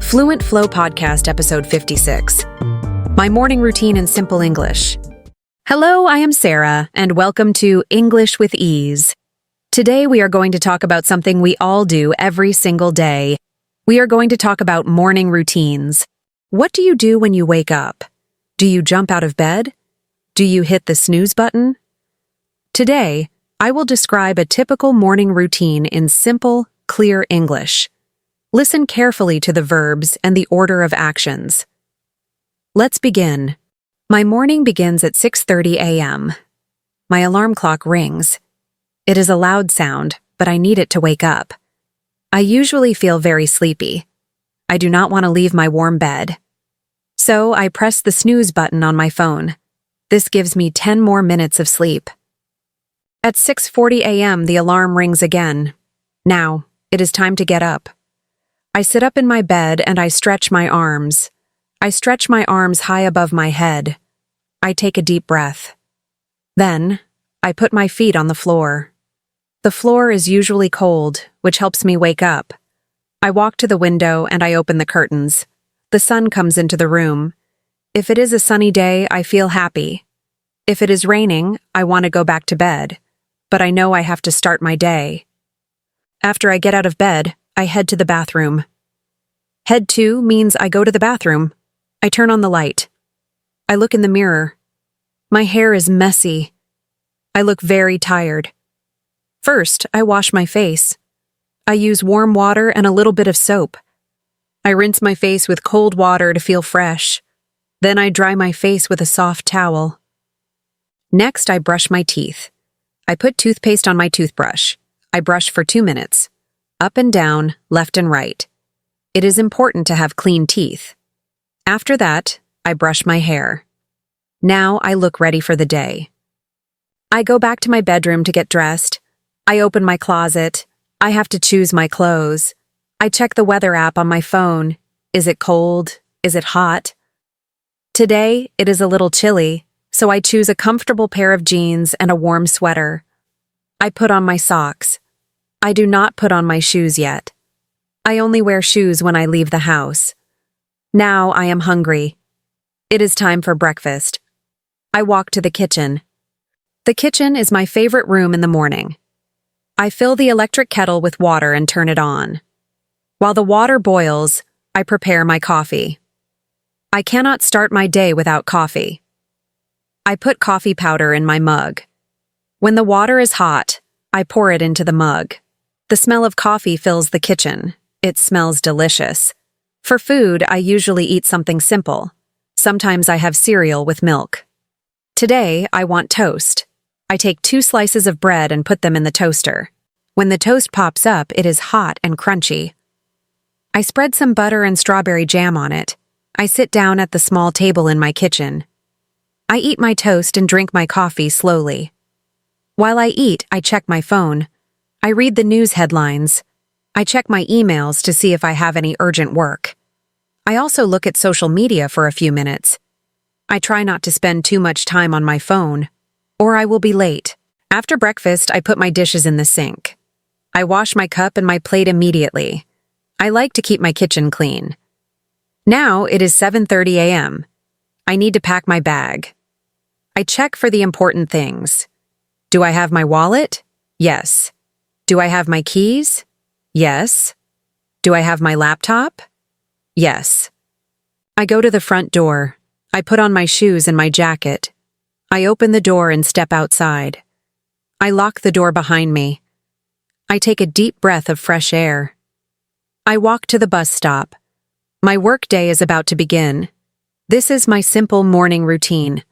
Fluent Flow Podcast, episode 56. My morning routine in simple English. Hello, I am Sarah, and welcome to English with Ease. Today we are going to talk about something we all do every single day. We are going to talk about morning routines. What do you do when you wake up? Do you jump out of bed? Do you hit the snooze button? Today, I will describe a typical morning routine in simple, clear English. Listen carefully to the verbs and the order of actions. Let's begin. My morning begins at 6:30 a.m. My alarm clock rings. It is a loud sound, but I need it to wake up. I usually feel very sleepy. I do not want to leave my warm bed. So I press the snooze button on my phone. This gives me 10 more minutes of sleep. At 6:40 a.m., the alarm rings again. Now, it is time to get up. I sit up in my bed and I stretch my arms. I stretch my arms high above my head. I take a deep breath. Then, I put my feet on the floor. The floor is usually cold, which helps me wake up. I walk to the window and I open the curtains. The sun comes into the room. If it is a sunny day, I feel happy. If it is raining, I want to go back to bed. But I know I have to start my day. After I get out of bed, I head to the bathroom. Head to means I go to the bathroom. I turn on the light. I look in the mirror. My hair is messy. I look very tired. First, I wash my face. I use warm water and a little bit of soap. I rinse my face with cold water to feel fresh. Then I dry my face with a soft towel. Next, I brush my teeth. I put toothpaste on my toothbrush. I brush for 2 minutes. Up and down, left and right. It is important to have clean teeth. After that, I brush my hair. Now I look ready for the day. I go back to my bedroom to get dressed. I open my closet. I have to choose my clothes. I check the weather app on my phone. Is it cold? Is it hot? Today, it is a little chilly, so I choose a comfortable pair of jeans and a warm sweater. I put on my socks. I do not put on my shoes yet. I only wear shoes when I leave the house. Now I am hungry. It is time for breakfast. I walk to the kitchen. The kitchen is my favorite room in the morning. I fill the electric kettle with water and turn it on. While the water boils, I prepare my coffee. I cannot start my day without coffee. I put coffee powder in my mug. When the water is hot, I pour it into the mug. The smell of coffee fills the kitchen. It smells delicious. For food, I usually eat something simple. Sometimes I have cereal with milk. Today, I want toast. I take 2 slices of bread and put them in the toaster. When the toast pops up, it is hot and crunchy. I spread some butter and strawberry jam on it. I sit down at the small table in my kitchen. I eat my toast and drink my coffee slowly. While I eat, I check my phone. I read the news headlines. I check my emails to see if I have any urgent work. I also look at social media for a few minutes. I try not to spend too much time on my phone, or I will be late. After breakfast, I put my dishes in the sink. I wash my cup and my plate immediately. I like to keep my kitchen clean. Now it is 7:30 a.m. I need to pack my bag. I check for the important things. Do I have my wallet? Yes. Do I have my keys? Yes. Do I have my laptop? Yes. I go to the front door. I put on my shoes and my jacket. I open the door and step outside. I lock the door behind me. I take a deep breath of fresh air. I walk to the bus stop. My work day is about to begin. This is my simple morning routine.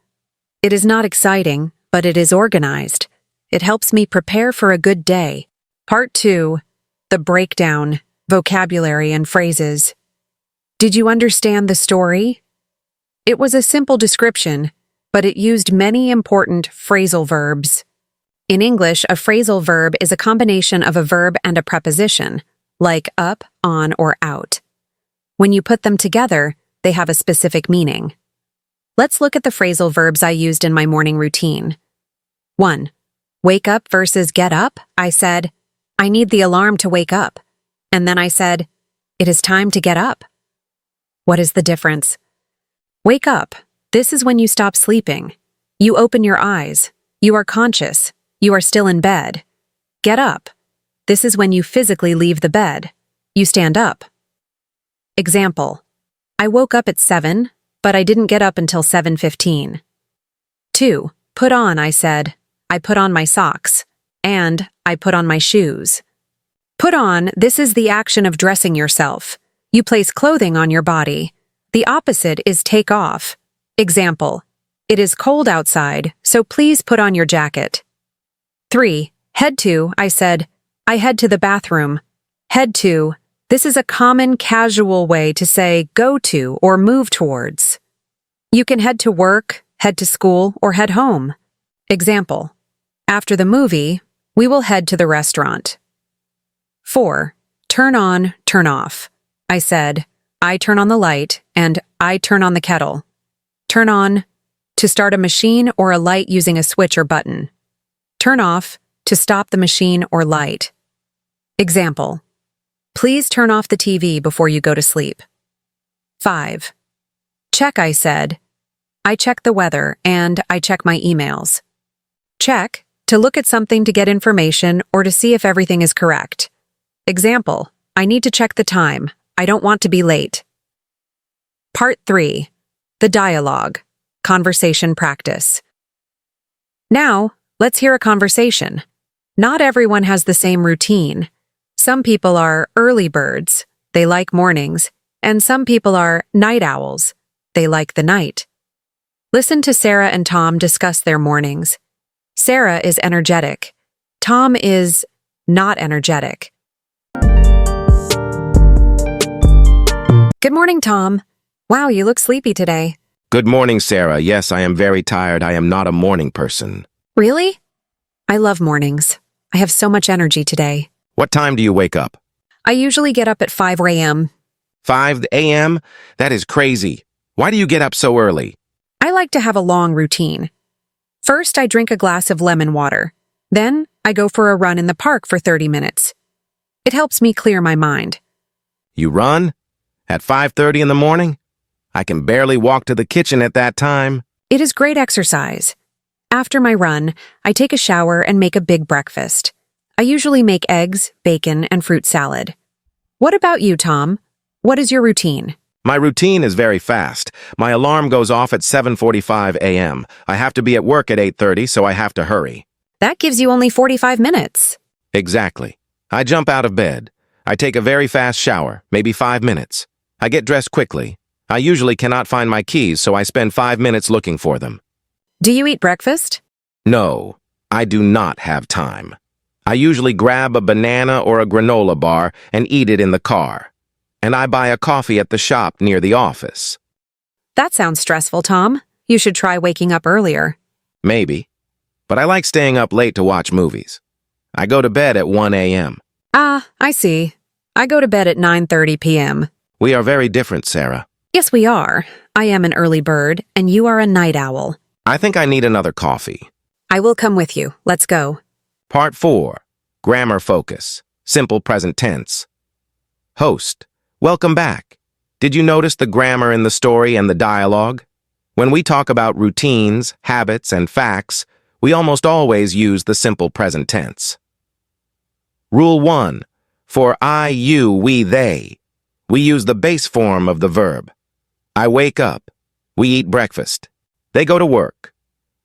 It is not exciting, but it is organized. It helps me prepare for a good day. Part 2. The breakdown, vocabulary and phrases. Did you understand the story? It was a simple description, but it used many important phrasal verbs. In English, a phrasal verb is a combination of a verb and a preposition, like up, on, or out. When you put them together, they have a specific meaning. Let's look at the phrasal verbs I used in my morning routine. 1. Wake up versus get up. I said, I need the alarm to wake up. And then I said, it is time to get up. What is the difference? Wake up. This is when you stop sleeping. You open your eyes. You are conscious. You are still in bed. Get up. This is when you physically leave the bed. You stand up. Example. I woke up at 7, but I didn't get up until 7:15. 2. Put on, I said. I put on my socks. And I put on my shoes. Put on, this is the action of dressing yourself. You place clothing on your body. The opposite is take off. Example. It is cold outside, so please put on your jacket. 3. Head to, I said. I head to the bathroom. Head to. This is a common casual way to say go to or move towards. You can head to work, head to school, or head home. Example. After the movie, we will head to the restaurant. 4. Turn on, turn off. I said, I turn on the light, and I turn on the kettle. Turn on, to start a machine or a light using a switch or button. Turn off, to stop the machine or light. Example. Please turn off the TV before you go to sleep. 5. Check, I said. I check the weather, and I check my emails. Check, to look at something to get information or to see if everything is correct. Example. I need to check the time. I don't want to be late. Part 3. The dialogue. Conversation practice. Now, let's hear a conversation. Not everyone has the same routine. Some people are early birds. They like mornings. And some people are night owls. They like the night. Listen to Sarah and Tom discuss their mornings. Sarah is energetic. Tom is not energetic. Good morning, Tom. Wow, you look sleepy today. Good morning, Sarah. Yes, I am very tired. I am not a morning person. Really? I love mornings. I have so much energy today. What time do you wake up? I usually get up at 5 a.m. 5 a.m.? That is crazy. Why do you get up so early? I like to have a long routine. First, I drink a glass of lemon water. Then, I go for a run in the park for 30 minutes. It helps me clear my mind. You run? At 5:30 in the morning? I can barely walk to the kitchen at that time. It is great exercise. After my run, I take a shower and make a big breakfast. I usually make eggs, bacon, and fruit salad. What about you, Tom? What is your routine? My routine is very fast. My alarm goes off at 7:45 a.m. I have to be at work at 8:30, so I have to hurry. That gives you only 45 minutes. Exactly. I jump out of bed. I take a very fast shower, maybe 5 minutes. I get dressed quickly. I usually cannot find my keys, so I spend 5 minutes looking for them. Do you eat breakfast? No, I do not have time. I usually grab a banana or a granola bar and eat it in the car. And I buy a coffee at the shop near the office. That sounds stressful, Tom. You should try waking up earlier. Maybe. But I like staying up late to watch movies. I go to bed at 1 a.m. Ah, I see. I go to bed at 9:30 p.m. We are very different, Sarah. Yes, we are. I am an early bird, and you are a night owl. I think I need another coffee. I will come with you. Let's go. Part 4. Grammar focus. Simple present tense. Host. Welcome back. Did you notice the grammar in the story and the dialogue? When we talk about routines, habits, and facts, we almost always use the simple present tense. Rule 1. For I, you, we, they, we use the base form of the verb. I wake up. We eat breakfast. They go to work.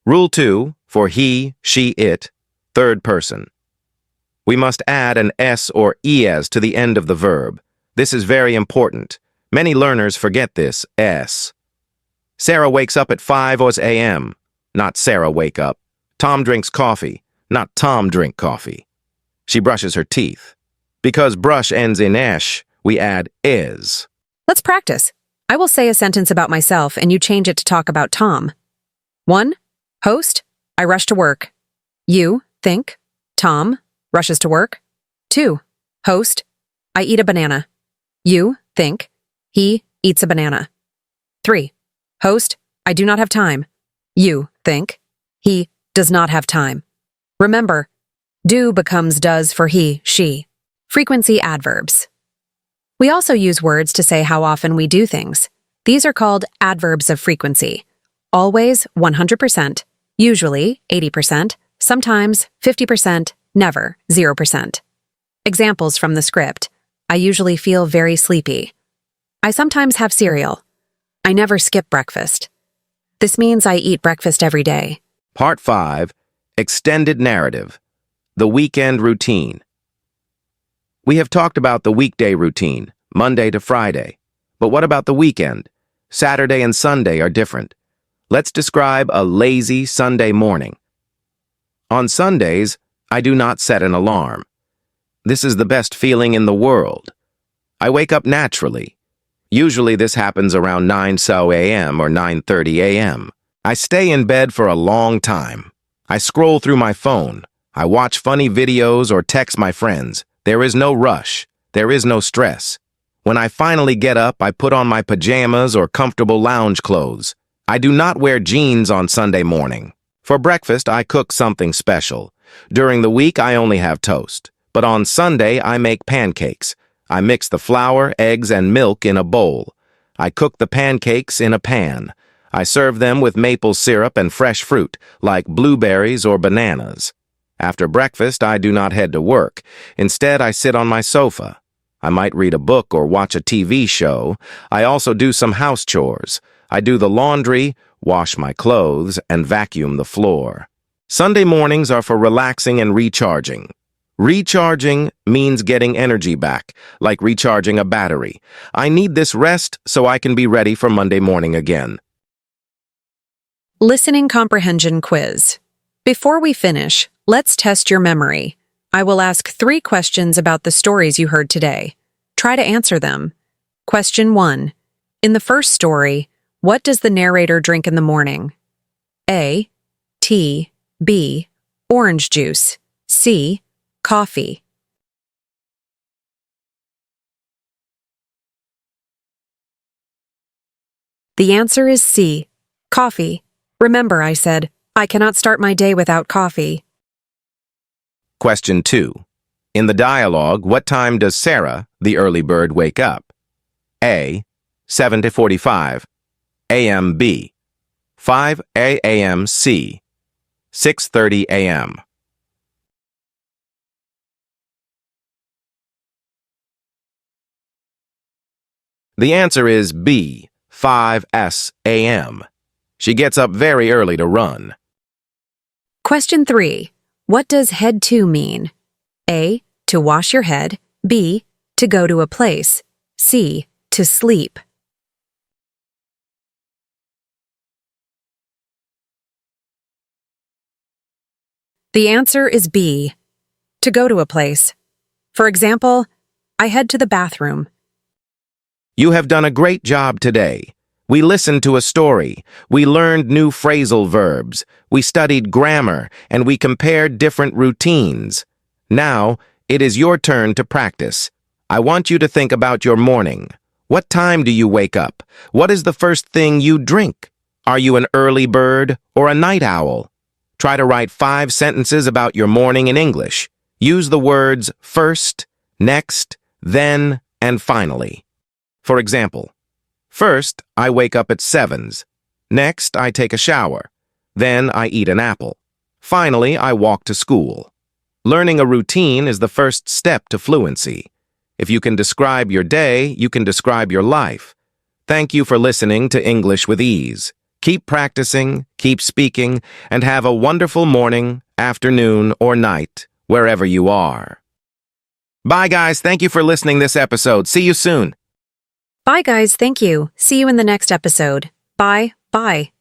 Rule 2. For he, she, it, third person. We must add an s or es to the end of the verb. This is very important. Many learners forget this, s. Sarah wakes up at 5 a.m., not Sarah wake up. Tom drinks coffee, not Tom drink coffee. She brushes her teeth. Because brush ends in esh, we add is. Let's practice. I will say a sentence about myself and you change it to talk about Tom. 1. Host, I rush to work. You, think. Tom, rushes to work. 2. Host, I eat a banana. You, think. He eats a banana. 3. Host, I do not have time. You, think. He does not have time. Remember, do becomes does for he, she. Frequency adverbs. We also use words to say how often we do things. These are called adverbs of frequency. Always 100%, usually 80%, sometimes 50%, never 0%. Examples from the script. I usually feel very sleepy. I sometimes have cereal. I never skip breakfast. This means I eat breakfast every day. Part 5. Extended Narrative. The Weekend Routine. We have talked about the weekday routine, Monday to Friday. But what about the weekend? Saturday and Sunday are different. Let's describe a lazy Sunday morning. On Sundays, I do not set an alarm. This is the best feeling in the world. I wake up naturally. Usually this happens around 9 a.m. or 9:30 a.m. I stay in bed for a long time. I scroll through my phone. I watch funny videos or text my friends. There is no rush. There is no stress. When I finally get up, I put on my pajamas or comfortable lounge clothes. I do not wear jeans on Sunday morning. For breakfast, I cook something special. During the week, I only have toast. But on Sunday, I make pancakes. I mix the flour, eggs, and milk in a bowl. I cook the pancakes in a pan. I serve them with maple syrup and fresh fruit, like blueberries or bananas. After breakfast, I do not head to work. Instead, I sit on my sofa. I might read a book or watch a TV show. I also do some house chores. I do the laundry, wash my clothes, and vacuum the floor. Sunday mornings are for relaxing and recharging. Recharging means getting energy back, like recharging a battery. I need this rest so I can be ready for Monday morning again. Listening Comprehension Quiz. Before we finish, let's test your memory. I will ask 3 questions about the stories you heard today. Try to answer them. Question 1. In the first story, what does the narrator drink in the morning? A. Tea. B. Orange juice. C. Coffee. The answer is C. Coffee. Remember, I said, I cannot start my day without coffee. Question 2. In the dialogue, what time does Sarah, the early bird, wake up? A. 7:45 a.m. B. 5 a.m. C. 6:30 a.m. The answer is B. 5 a.m. She gets up very early to run. Question 3. What does head to mean? A. To wash your head. B. To go to a place. C. To sleep. The answer is B. To go to a place. For example, I head to the bathroom. You have done a great job today. We listened to a story. We learned new phrasal verbs. We studied grammar, and we compared different routines. Now, it is your turn to practice. I want you to think about your morning. What time do you wake up? What is the first thing you drink? Are you an early bird or a night owl? Try to write 5 sentences about your morning in English. Use the words first, next, then, and finally. For example, first, I wake up at 7s. Next, I take a shower. Then, I eat an apple. Finally, I walk to school. Learning a routine is the first step to fluency. If you can describe your day, you can describe your life. Thank you for listening to English with Ease. Keep practicing, keep speaking, and have a wonderful morning, afternoon, or night, wherever you are. Bye, guys. Thank you for listening this episode. See you soon. Bye, guys. Thank you. See you in the next episode. Bye. Bye.